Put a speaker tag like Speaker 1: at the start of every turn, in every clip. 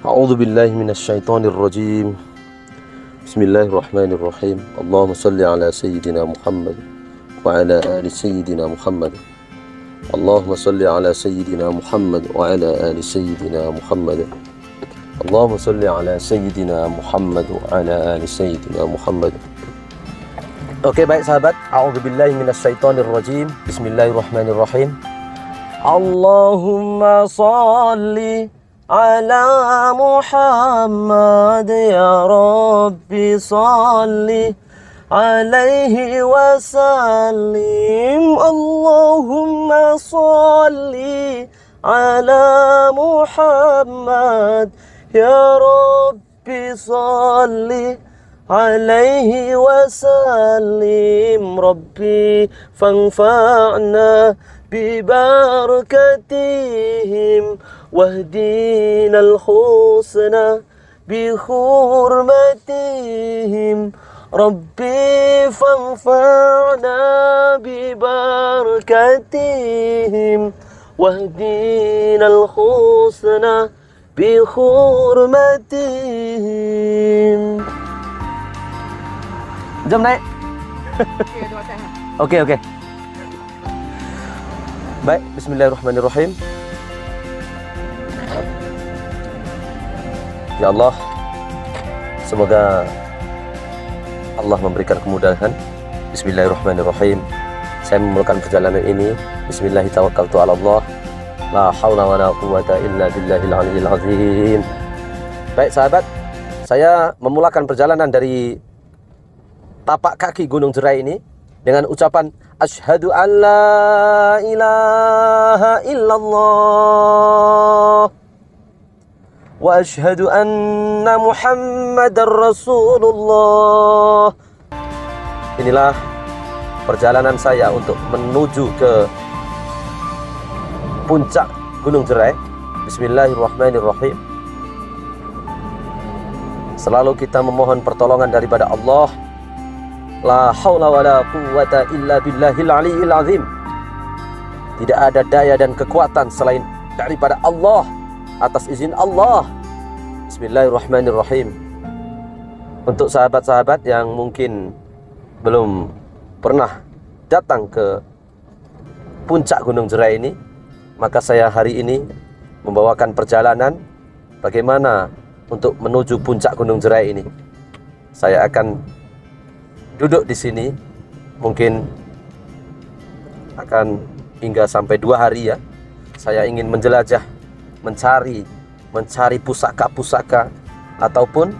Speaker 1: A'udzu billahi minasyaitonir rajim. Bismillahirrahmanirrahim. Allahumma shalli ala sayyidina Muhammad wa ala ali sayyidina Muhammad. Allahumma shalli ala sayyidina Muhammad wa ala ali sayyidina Muhammad. Allahumma shalli ala sayyidina Muhammad wa ala ali sayyidina Muhammad. Oke, baik sahabat, a'udzu billahi minasyaitonir rajim. Bismillahirrahmanirrahim. Allahumma shalli ala Muhammad ya Rabbi salli alaihi wa sallim. Allahumma salli ala Muhammad ya Rabbi salli alaihi wa sallim. Rabbi fanfa'na bibarakatihim wahdina al-husna bihurmatihim. Rabbi fanfa'na bibarakatihim wahdina al-husna bihurmatihim. Jom naik. Oke. Baik, bismillahirrahmanirrahim. Ya Allah, semoga Allah memberikan kemudahan. Bismillahirrahmanirrahim. Saya memulakan perjalanan ini. Bismillahirrahmanirrahim. La haula wa la quwata illa billahil aliyyil azim. Baik sahabat, saya memulakan perjalanan dari tapak kaki Gunung Jerai ini dengan ucapan asyhadu an la ilaha illallah wa asyhadu anna Muhammadar Rasulullah. Inilah perjalanan saya untuk menuju ke puncak Gunung Jerai. Bismillahirrahmanirrahim. Selalu kita memohon pertolongan daripada Allah. La haula wa la quwata illa billahil aliyyil azim. Tidak ada daya dan kekuatan selain daripada Allah, atas izin Allah. Bismillahirrahmanirrahim. Untuk sahabat-sahabat yang mungkin belum pernah datang ke puncak Gunung Jerai ini, maka saya hari ini membawakan perjalanan bagaimana untuk menuju puncak Gunung Jerai ini. Saya akan duduk di sini, mungkin akan hingga sampai 2 hari ya. Saya ingin menjelajah, mencari pusaka-pusaka ataupun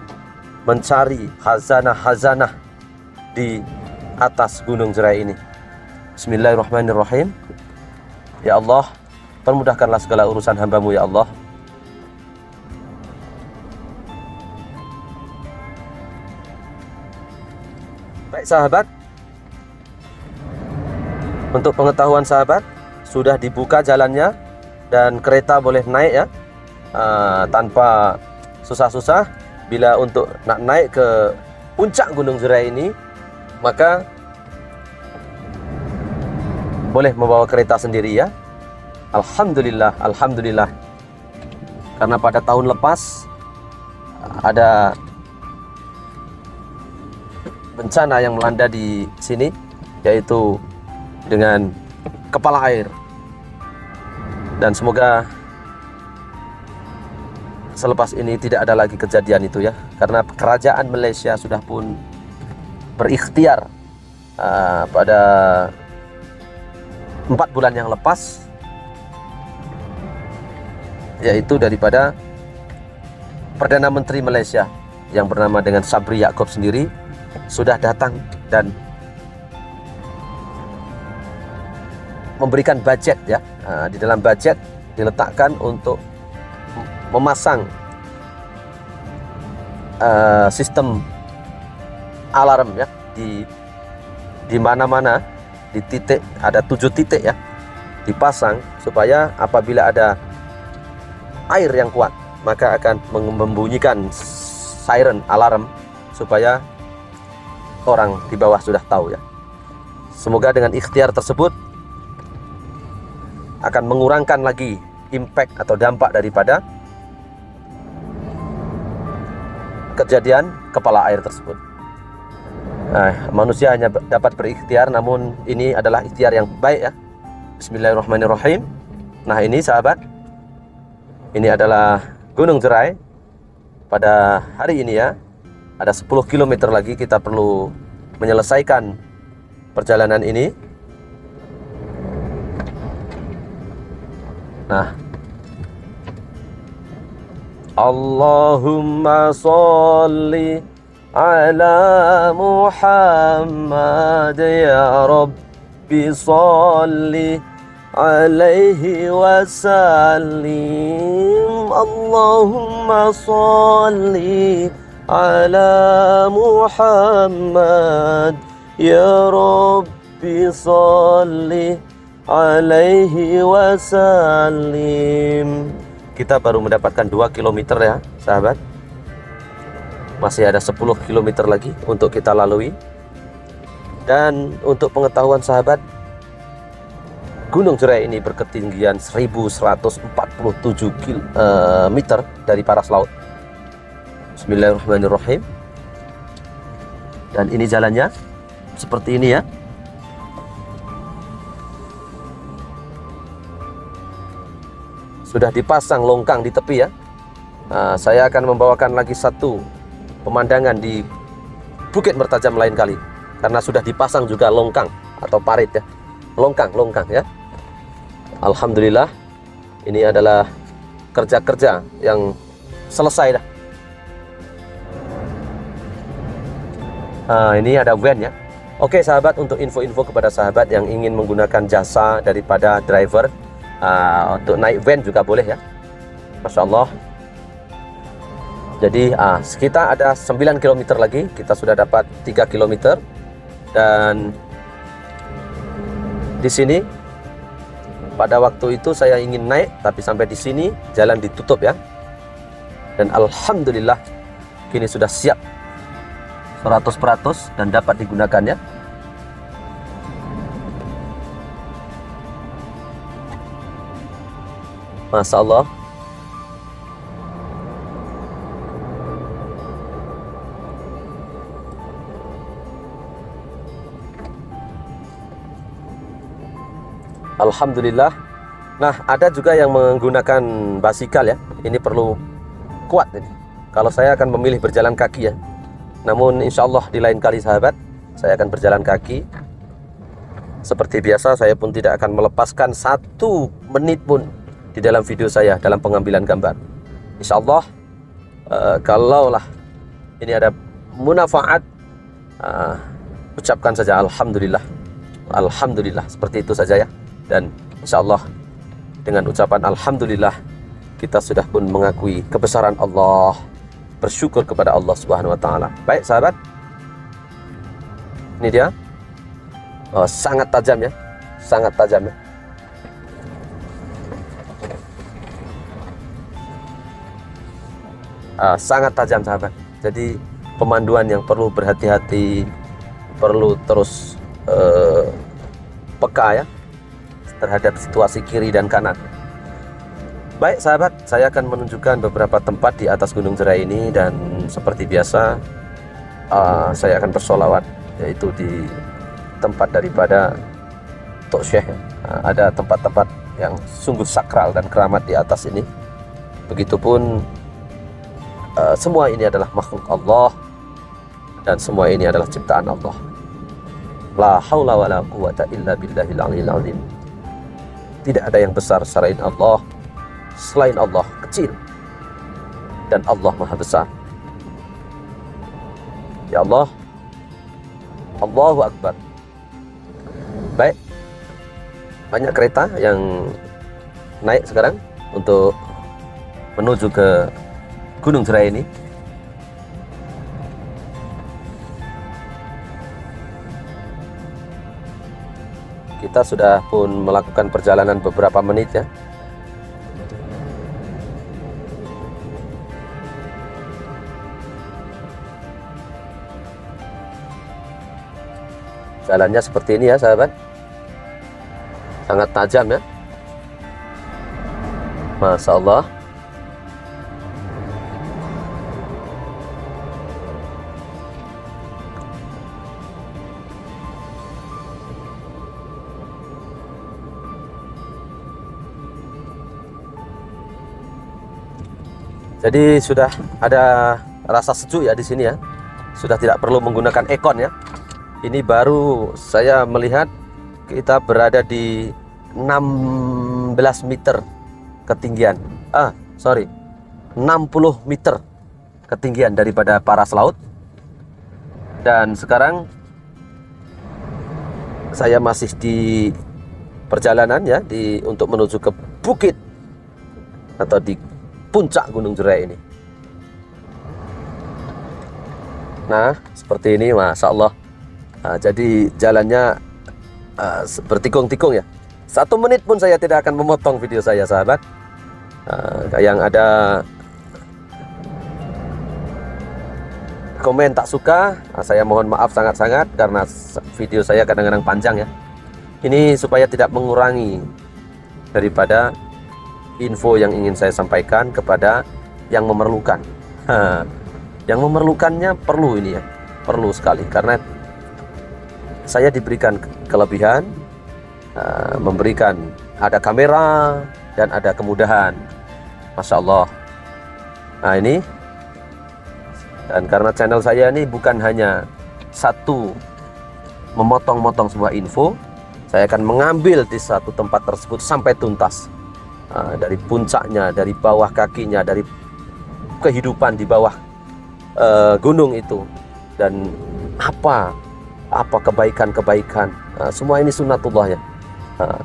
Speaker 1: mencari hazanah-hazanah di atas Gunung Jerai ini. Bismillahirrahmanirrahim. Ya Allah, permudahkanlah segala urusan hamba-Mu ya Allah. Baik sahabat, untuk pengetahuan sahabat, sudah dibuka jalannya dan kereta boleh naik ya, tanpa susah-susah. Bila untuk nak naik ke puncak Gunung Jerai ini, maka boleh membawa kereta sendiri ya. Alhamdulillah. Karena pada tahun lepas ada bencana yang melanda di sini, yaitu dengan kepala air. Dan semoga selepas ini tidak ada lagi kejadian itu ya, karena kerajaan Malaysia sudah pun berikhtiar pada 4 bulan yang lepas, yaitu daripada Perdana Menteri Malaysia yang bernama dengan Sabri Yaakob sendiri sudah datang dan memberikan budget ya. Di dalam budget diletakkan untuk memasang sistem alarm ya di mana-mana, di titik, ada 7 titik ya, dipasang supaya apabila ada air yang kuat maka akan membunyikan siren alarm supaya orang di bawah sudah tahu ya. Semoga dengan ikhtiar tersebut akan mengurangkan lagi impact atau dampak daripada kejadian kepala air tersebut. Nah, manusia hanya dapat berikhtiar, namun ini adalah ikhtiar yang baik ya. Bismillahirrahmanirrahim. Nah ini sahabat, ini adalah Gunung Jerai. Pada hari ini ya, ada 10 km lagi kita perlu menyelesaikan perjalanan ini. Nah, Allahumma sholli ala Muhammad ya Rabbi sholli alaihi wasallim. Allahumma sholli ala Muhammad ya Rabbi sholli alaihi wasallim. Kita baru mendapatkan 2 km ya sahabat. Masih ada 10 km lagi untuk kita lalui. Dan untuk pengetahuan sahabat, Gunung Jerai ini berketinggian 1147 meter dari paras laut. Bismillahirrahmanirrahim. Dan ini jalannya seperti ini ya. Sudah dipasang longkang di tepi ya. Nah, saya akan membawakan lagi satu pemandangan di Bukit Mertajam lain kali, karena sudah dipasang juga longkang atau parit ya. Longkang ya. Alhamdulillah, ini adalah kerja-kerja yang selesai dah. Ini ada van ya. Oke sahabat, untuk info-info kepada sahabat yang ingin menggunakan jasa daripada driver, untuk naik van juga boleh ya. Masya Allah. Jadi kita ada 9 km lagi. Kita sudah dapat 3 km. Dan di sini pada waktu itu saya ingin naik, tapi sampai di sini jalan ditutup ya. Dan alhamdulillah kini sudah siap 100% dan dapat digunakan ya. Masya Allah. Alhamdulillah. Nah, ada juga yang menggunakan basikal ya. Ini perlu kuat ini. Kalau saya akan memilih berjalan kaki ya. Namun insya Allah di lain kali sahabat, saya akan berjalan kaki. Seperti biasa, saya pun tidak akan melepaskan 1 menit pun di dalam video saya dalam pengambilan gambar. Insya Allah, kalaulah ini ada munafaat, ucapkan saja Alhamdulillah. Alhamdulillah, seperti itu saja ya. Dan insya Allah dengan ucapan Alhamdulillah, kita sudah pun mengakui kebesaran Allah, bersyukur kepada Allah Subhanahu wa Ta'ala. Baik sahabat, ini dia. Sangat tajam ya, sangat tajam ya. Sangat tajam sahabat. Jadi pemanduan yang perlu berhati-hati, perlu terus peka ya terhadap situasi kiri dan kanan. Baik sahabat, saya akan menunjukkan beberapa tempat di atas Gunung Jerai ini. Dan seperti biasa, saya akan bersolawat, yaitu di tempat daripada Tok Syekh. Ada tempat-tempat yang sungguh sakral dan keramat di atas ini. Begitupun semua ini adalah makhluk Allah, dan semua ini adalah ciptaan Allah. La haula wala quwata illa billahil aliyil azim. Tidak ada yang besar selain Allah, kecil, dan Allah Maha Besar. Ya Allah, Allahu Akbar. Baik, banyak kereta yang naik sekarang untuk menuju ke Gunung Jerai ini. Kita sudah pun melakukan perjalanan beberapa menit ya. Jalannya seperti ini ya sahabat. Sangat tajam ya. Masya Allah. Jadi sudah ada rasa sejuk ya di sini ya. Sudah tidak perlu menggunakan aircon ya. Ini baru saya melihat kita berada di 16 meter ketinggian. 60 meter ketinggian daripada paras laut. Dan sekarang saya masih di perjalanan ya untuk menuju ke bukit atau di puncak Gunung Jerai ini. Nah, seperti ini, Masya Allah. Jadi jalannya bertikung-tikung ya. 1 menit pun saya tidak akan memotong video saya, sahabat. Yang ada komen tak suka, saya mohon maaf sangat-sangat karena video saya kadang-kadang panjang ya. Ini supaya tidak mengurangi daripada info yang ingin saya sampaikan kepada yang memerlukan. Yang memerlukannya perlu ini ya, perlu sekali karena saya diberikan kelebihan, memberikan ada kamera dan ada kemudahan, Masya Allah. Nah ini, dan karena channel saya ini bukan hanya satu memotong-motong sebuah info, saya akan mengambil di satu tempat tersebut sampai tuntas. Dari puncaknya, dari bawah kakinya, dari kehidupan di bawah gunung itu, dan apa kebaikan-kebaikan, semua ini sunnatullah ya.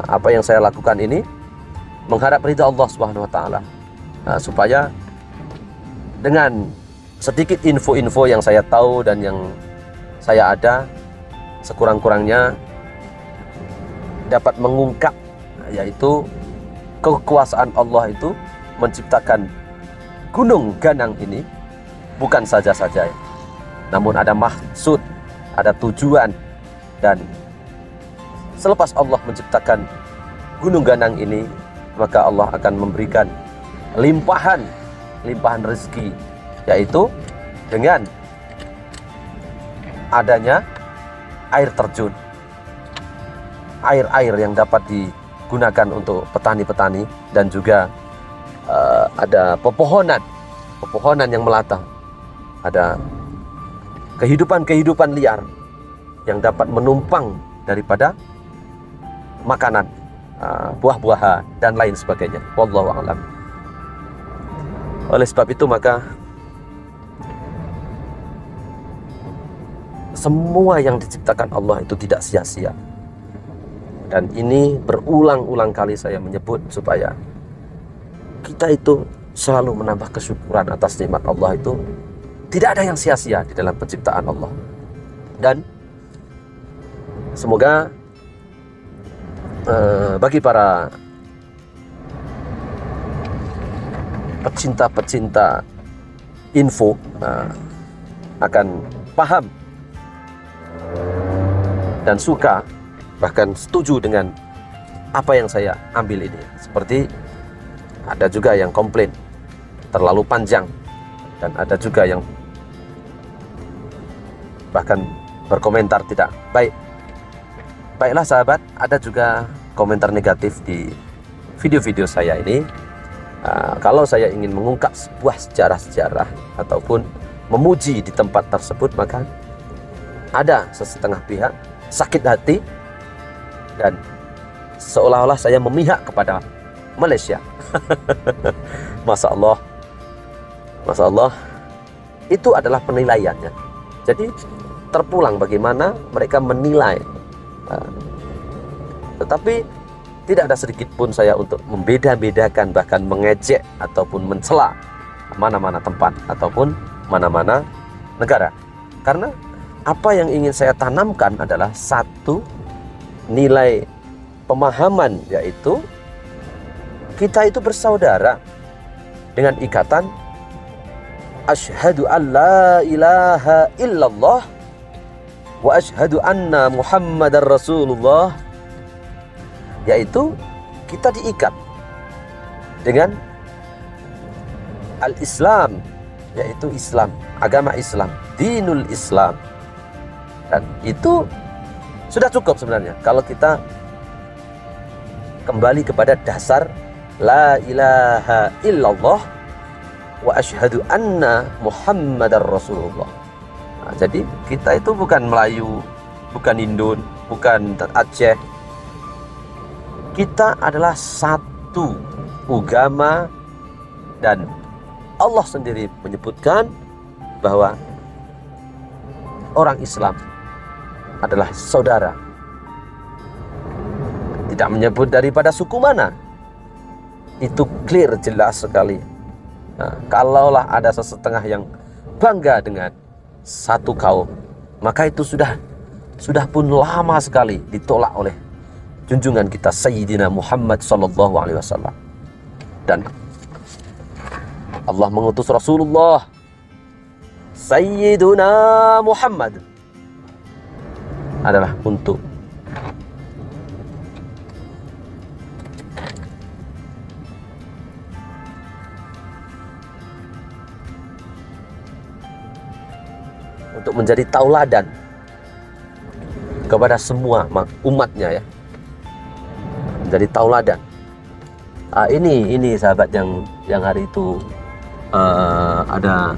Speaker 1: Apa yang saya lakukan ini mengharap ridha Allah Subhanahu wa taala, supaya dengan sedikit info-info yang saya tahu dan yang saya ada, sekurang-kurangnya dapat mengungkap, yaitu kekuasaan Allah itu menciptakan gunung ganang ini bukan saja-saja ya, namun ada maksud, ada tujuan. Dan selepas Allah menciptakan gunung ganang ini, maka Allah akan memberikan limpahan rezeki, yaitu dengan adanya air terjun, air yang dapat digunakan untuk petani-petani, dan juga ada pepohonan yang melata, ada kehidupan liar yang dapat menumpang daripada makanan, buah-buahan dan lain sebagainya. Wallahu a'lam. Oleh sebab itu maka semua yang diciptakan Allah itu tidak sia-sia. Dan ini berulang-ulang kali saya menyebut supaya kita itu selalu menambah kesyukuran atas nikmat Allah itu. Tidak ada yang sia-sia di dalam penciptaan Allah. Dan semoga bagi para pecinta info akan paham dan suka, bahkan setuju dengan apa yang saya ambil ini. Seperti ada juga yang komplain terlalu panjang, dan ada juga yang bahkan berkomentar tidak baik. Baiklah sahabat, ada juga komentar negatif di video-video saya ini. Kalau saya ingin mengungkap sebuah sejarah-sejarah ataupun memuji di tempat tersebut, maka ada sesetengah pihak sakit hati dan seolah-olah saya memihak kepada Malaysia. Masya Allah, Masya Allah, itu adalah penilaiannya. Jadi terpulang bagaimana mereka menilai. Tetapi tidak ada sedikit pun saya untuk membeda-bedakan, bahkan mengejek ataupun mencela mana-mana tempat ataupun mana-mana negara. Karena apa yang ingin saya tanamkan adalah satu nilai pemahaman, yaitu kita itu bersaudara dengan ikatan asyhadu an la ilaha illallah wa asyhadu anna muhammadar rasulullah, yaitu kita diikat dengan al-Islam, yaitu Islam, agama Islam, dinul Islam. Dan itu sudah cukup sebenarnya kalau kita kembali kepada dasar la ilaha illallah wa asyhadu anna Muhammadar Rasulullah. Nah, jadi kita itu bukan Melayu, bukan Indon, bukan Aceh. Kita adalah satu agama, dan Allah sendiri menyebutkan bahwa orang Islam adalah saudara. Tidak menyebut daripada suku mana. Itu clear, jelas sekali. Nah, kalaulah ada sesetengah yang bangga dengan satu kaum, maka itu sudah pun lama sekali ditolak oleh junjungan kita Sayyidina Muhammad sallallahu alaihi wasallam. Dan Allah mengutus Rasulullah Sayyiduna Muhammad adalah untuk menjadi tauladan kepada semua umatnya, ya, menjadi tauladan. Ini sahabat yang hari itu ada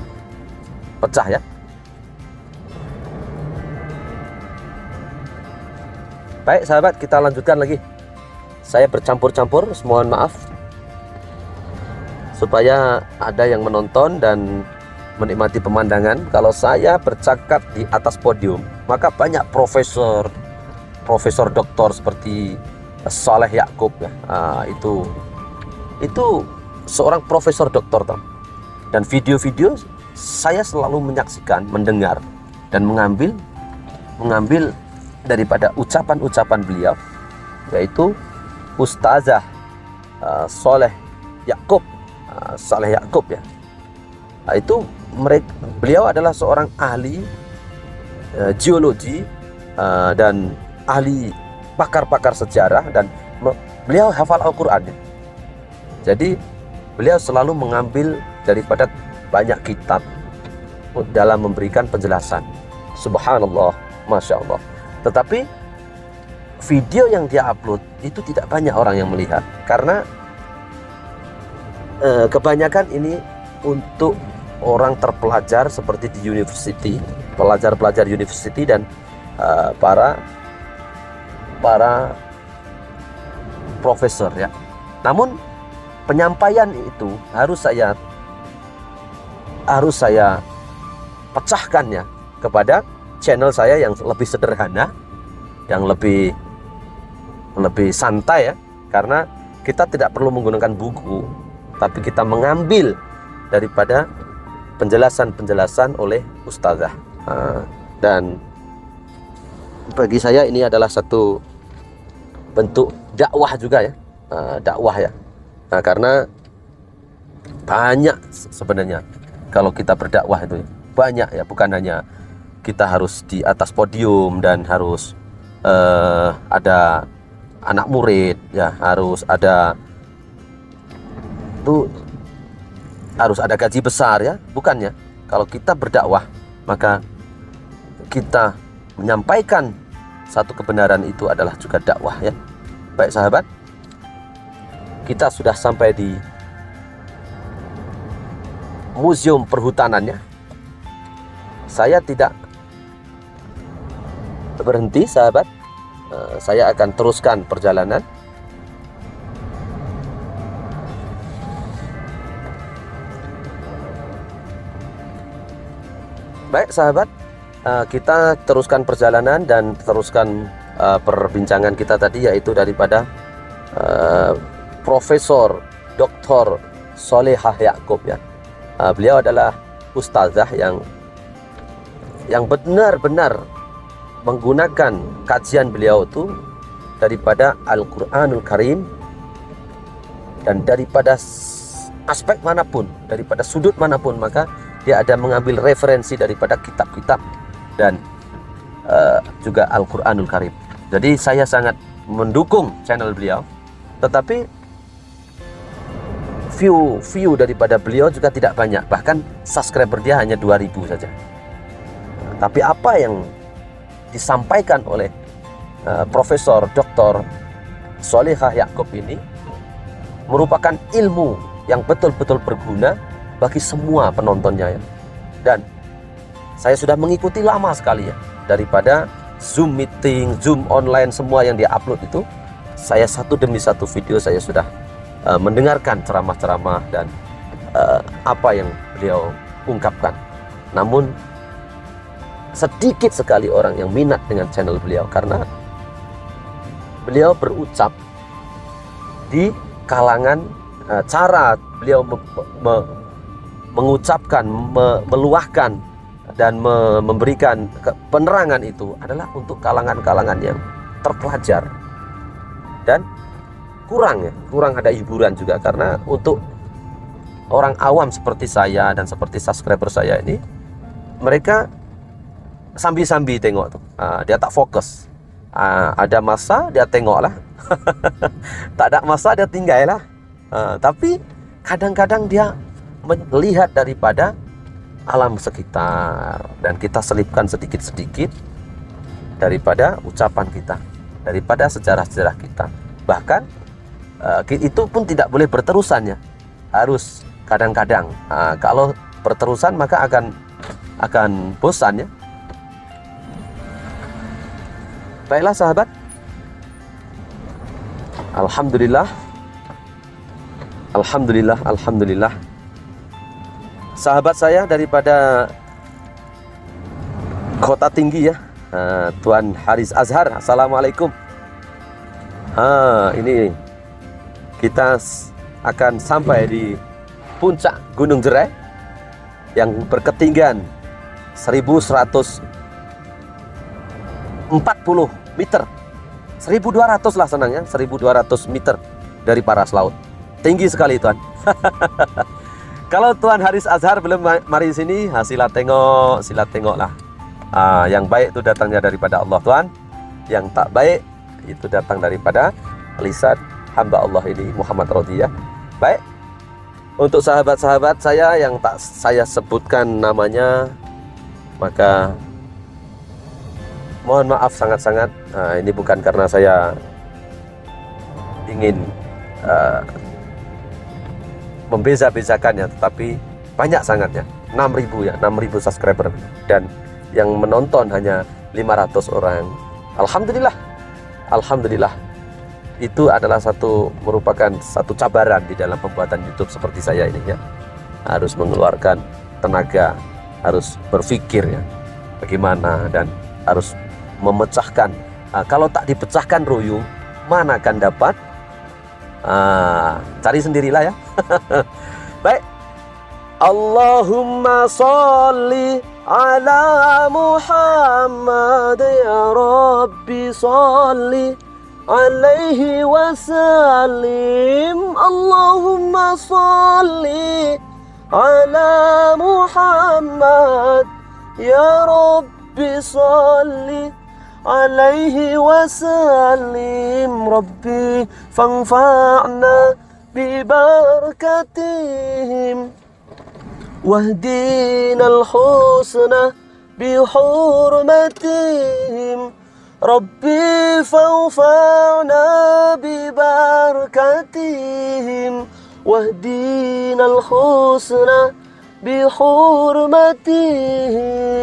Speaker 1: pecah, ya. Baik sahabat, kita lanjutkan lagi. Saya bercampur-campur, mohon maaf, supaya ada yang menonton dan menikmati pemandangan. Kalau saya bercakap di atas podium, maka banyak profesor doktor seperti Saleh Yakub, ya. Itu seorang profesor doktor, dan video-video saya selalu menyaksikan, mendengar, dan mengambil daripada ucapan-ucapan beliau, yaitu Ustazah Saleh Yakub, ya. Beliau adalah seorang ahli geologi dan ahli pakar sejarah, dan beliau hafal Al-Quran, ya. Jadi beliau selalu mengambil daripada banyak kitab dalam memberikan penjelasan. Subhanallah, Masya Allah. Tetapi video yang dia upload itu tidak banyak orang yang melihat, karena kebanyakan ini untuk orang terpelajar seperti di university, pelajar-pelajar university, dan para profesor, ya. Namun penyampaian itu harus saya pecahkan, ya, kepada channel saya yang lebih sederhana, yang lebih santai, ya, karena kita tidak perlu menggunakan buku, tapi kita mengambil daripada penjelasan oleh ustazah. Dan bagi saya ini adalah satu bentuk dakwah juga, ya. Dakwah, ya. Nah, karena banyak sebenarnya kalau kita berdakwah itu, ya, banyak, ya, bukan hanya kita harus di atas podium dan harus ada anak murid, ya, harus ada gaji besar, ya, bukannya. Kalau kita berdakwah, maka kita menyampaikan satu kebenaran itu adalah juga dakwah, ya. Baik sahabat, kita sudah sampai di museum perhutanannya. Saya tidak berhenti sahabat, saya akan teruskan perjalanan. Baik sahabat, kita teruskan perjalanan dan teruskan perbincangan kita tadi, yaitu daripada Profesor Dr. Salehah Yakub, ya. Beliau adalah ustazah yang benar-benar menggunakan kajian beliau itu daripada Al-Quranul Karim, dan daripada aspek manapun, daripada sudut manapun, maka dia ada mengambil referensi daripada kitab-kitab dan juga Al-Quranul Karim. Jadi saya sangat mendukung channel beliau, tetapi view daripada beliau juga tidak banyak, bahkan subscriber dia hanya 2000 saja. Tapi apa yang disampaikan oleh Profesor Dr. Salehah Yakub ini merupakan ilmu yang betul-betul berguna bagi semua penontonnya ya. Dan saya sudah mengikuti lama sekali ya, daripada Zoom meeting, Zoom online, semua yang dia upload itu, saya satu demi satu video saya sudah mendengarkan ceramah-ceramah dan apa yang beliau ungkapkan. Namun sedikit sekali orang yang minat dengan channel beliau, karena beliau berucap di kalangan cara beliau mengucapkan, meluahkan dan memberikan penerangan itu adalah untuk kalangan-kalangan yang terpelajar dan kurang ada hiburan juga. Karena untuk orang awam seperti saya dan seperti subscriber saya ini, mereka sambil-sambil tengok tuh, dia tak fokus. Ada masa dia tengok lah, tak ada masa dia tinggal lah. Tapi kadang-kadang dia melihat daripada alam sekitar, dan kita selipkan sedikit-sedikit daripada ucapan kita, daripada sejarah-sejarah kita. Bahkan itu pun tidak boleh berterusan ya, harus kadang-kadang. Kalau berterusan maka akan bosan ya. Baiklah sahabat, Alhamdulillah, Alhamdulillah, Alhamdulillah. Sahabat saya daripada Kota Tinggi ya, Tuan Haris Azhar, Assalamualaikum. Ini kita akan sampai di puncak Gunung Jerai yang berketinggian 1140 meter, 1200 lah senangnya, 1200 meter dari paras laut. Tinggi sekali Tuan. Kalau Tuan Haris Azhar belum mari sini, sila tengok lah. Yang baik itu datangnya daripada Allah Tuan, yang tak baik itu datang daripada lisan hamba Allah ini, Muhammad Rodiyah. Baik, untuk sahabat-sahabat saya yang tak saya sebutkan namanya, maka mohon maaf sangat-sangat. Ini bukan karena saya ingin membeza-bezakannya, tetapi banyak sangatnya, 6.000 ya, 6.000 subscriber, dan yang menonton hanya 500 orang. Alhamdulillah, Alhamdulillah. Itu adalah merupakan satu cabaran di dalam pembuatan YouTube seperti saya ini ya. Harus mengeluarkan tenaga, harus berpikir ya, bagaimana, dan harus memecahkan. Kalau tak dipecahkan ruyung, mana akan dapat? Cari sendirilah ya. Baik, Allahumma sholli ala Muhammad ya Rabbi sholli alaihi wasallim. Allahumma sholli ala Muhammad ya Rabbi sholli alaihi wasallim. Rabbi fanfa'na bibarakatihim wahdina al-husna bihurmatihim. Rabbi fanfa'na bibarakatihim wahdina al-husna bihurmatihim.